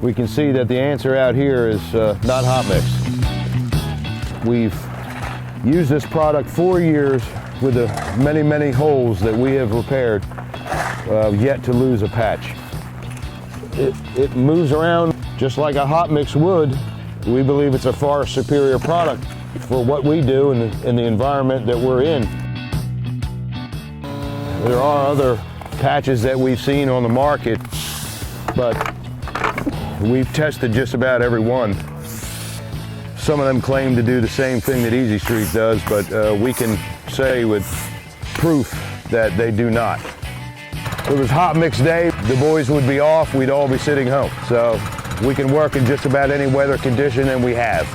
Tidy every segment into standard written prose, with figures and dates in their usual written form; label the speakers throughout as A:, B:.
A: We can see that the answer out here is not hot mix. We've used this product 4 years with the many, many holes that we have repaired, yet to lose a patch. It moves around just like a hot mix would. We believe it's a far superior product for what we do in the environment that we're in. There are other patches that we've seen on the market, but we've tested just about every one. Some of them claim to do the same thing that Easy Street does, but we can say with proof that they do not. If it was hot mix day, the boys would be off, we'd all be sitting home. So we can work in just about any weather condition, and we have.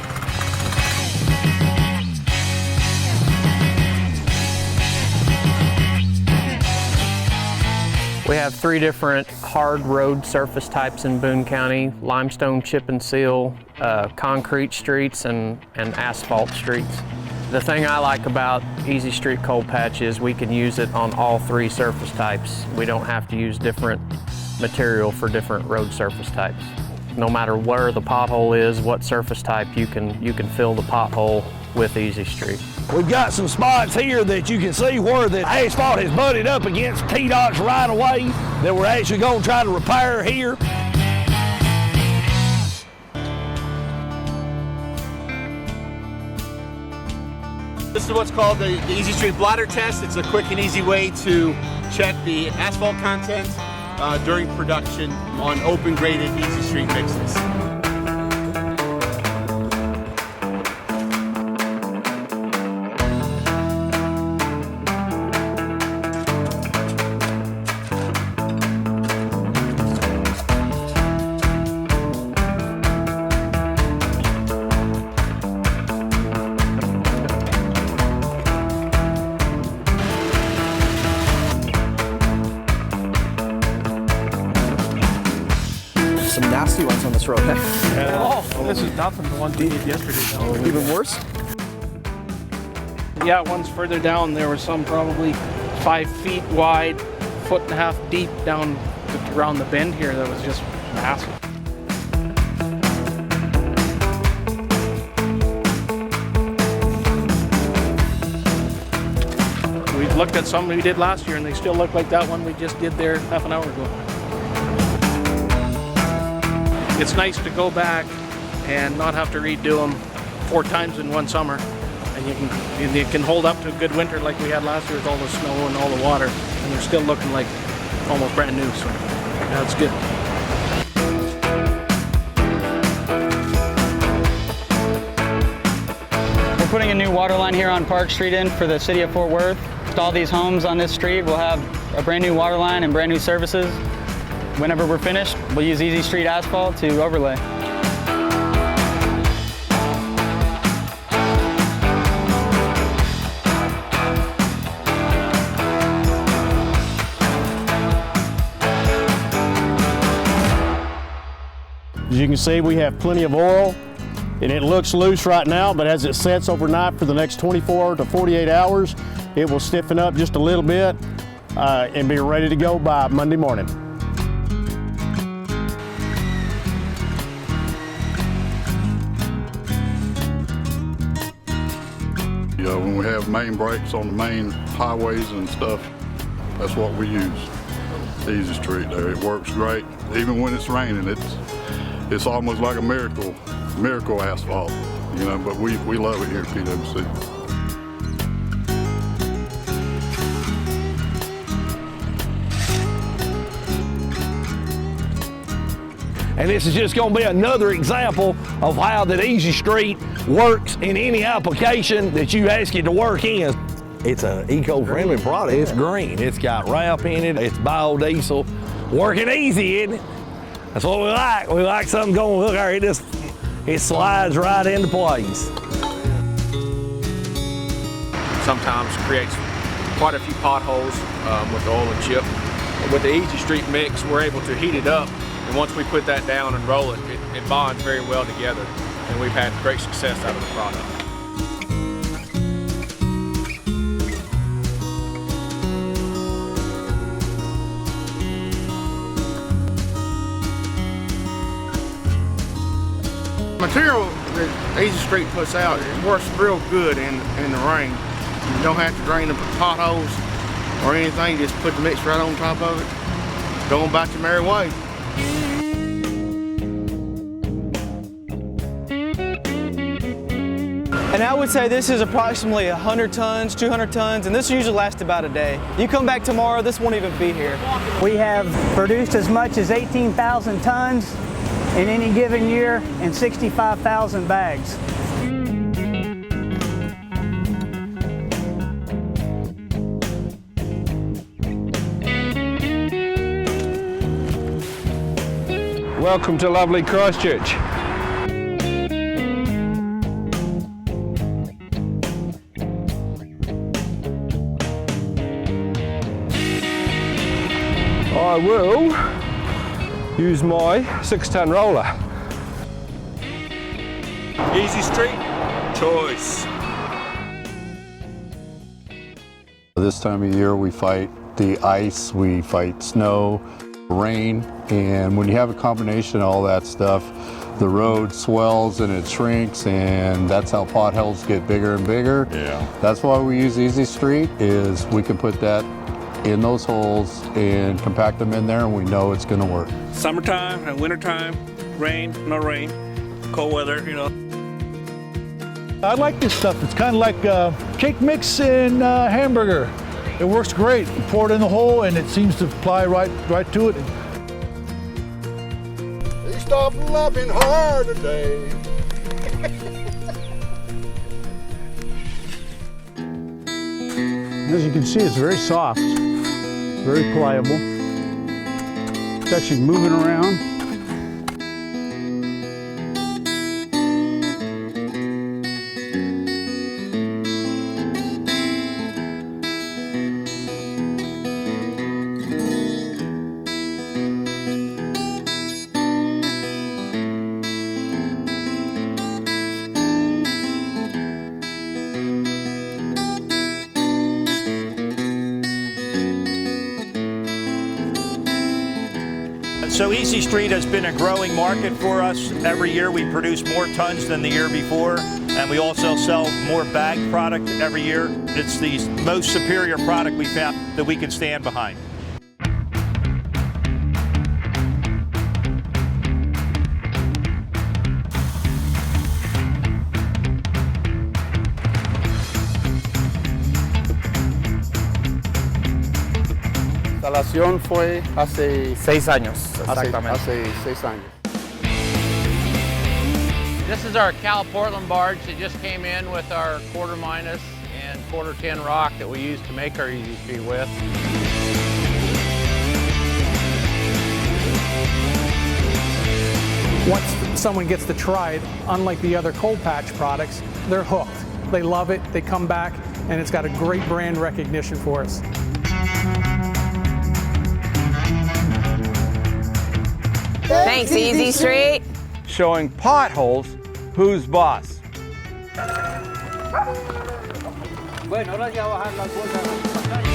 B: We have 3 different hard road surface types in Boone County: limestone chip and seal, concrete streets, and asphalt streets. The thing I like about Easy Street Cold Patch is we can use it on all 3 surface types. We don't have to use different material for different road surface types. No matter where the pothole is, what surface type, you can fill the pothole with Easy Street.
C: We've got some spots here that you can see where the asphalt has butted up against T-Dot's right of way that we're actually going to try to repair here.
D: This is what's called the Easy Street Bladder Test. It's a quick and easy way to check the asphalt content during production on open graded Easy Street mixes.
E: Some nasty ones on this road.
F: Yeah. Oh, this is nothing. The one we did yesterday.
E: Even worse?
F: Yeah, ones further down, there were some probably 5 feet wide, 1.5 feet deep down around the bend here. That was just massive. We looked at some we did last year, and they still look like that one we just did there half an hour ago. It's nice to go back and not have to redo them 4 times in one summer, and you can hold up to a good winter like we had last year with all the snow and all the water, and they're still looking like almost brand new. So that's good.
G: We're putting a new water line here on Park Street in for the city of Fort Worth. All these homes on this street will have a brand new water line and brand new services. Whenever we're finished, we'll use Easy Street asphalt to overlay.
C: As you can see, we have plenty of oil, and it looks loose right now, but as it sets overnight for the next 24 to 48 hours, it will stiffen up just a little bit and be ready to go by Monday morning.
H: When we have main breaks on the main highways and stuff, that's what we use. Easy Street there. It works great. Even when it's raining, it's almost like a miracle asphalt, you know, but we love it here at PWC.
C: And this is just going to be another example of how that Easy Street works in any application that you ask it to work in. It's an eco-friendly product. It's green. It's got wrap in it. It's biodiesel. Working easy, isn't it? That's what we like. We like something going, look, it slides right into place.
I: Sometimes creates quite a few potholes with the oil and chip. With the Easy Street mix, we're able to heat it up And once we put that down and roll it, it bonds very well together. And we've had great success out of the product.
J: Material that Easy Street puts out, it works real good in the rain. You don't have to drain the potholes or anything, just put the mix right on top of it. Go on about your merry way.
E: And I would say this is approximately 100 tons, 200 tons, and this usually lasts about a day. You come back tomorrow, this won't even be here.
K: We have produced as much as 18,000 tons in any given year and 65,000 bags.
L: Welcome to lovely Christchurch. I will use my 6-ton roller.
I: Easy Street, choice.
H: This time of year we fight the ice, we fight snow, rain, and when you have a combination of all that stuff, the road swells and it shrinks, and that's how potholes get bigger and bigger. Yeah. That's why we use Easy Street, is we can put that in those holes and compact them in there, and we know it's going to work.
F: Summertime and wintertime, rain, no rain, cold weather, you know.
M: I like this stuff. It's kind of like cake mix and hamburger. It works great. You pour it in the hole and it seems to fly right to it.
H: They stopped laughing hard today.
M: As you can see, it's very soft, very pliable. It's actually moving around.
N: So Easy Street has been a growing market for us. Every year we produce more tons than the year before, and we also sell more bag product every year. It's the most superior product we found that we can stand behind.
J: La instalación fue hace
B: 6 años, exactamente.
J: Hace 6 años.
B: This is our Cal Portland barge that just came in with our quarter minus and quarter 10 rock that we use to make our Easy Street with.
O: Once someone gets to try it, unlike the other cold patch products, they're hooked. They love it, they come back, and it's got a great brand recognition for us.
P: Thanks, Easy Street.
L: Showing potholes, who's boss?
K: Bueno, ahora ya bajar la cosa.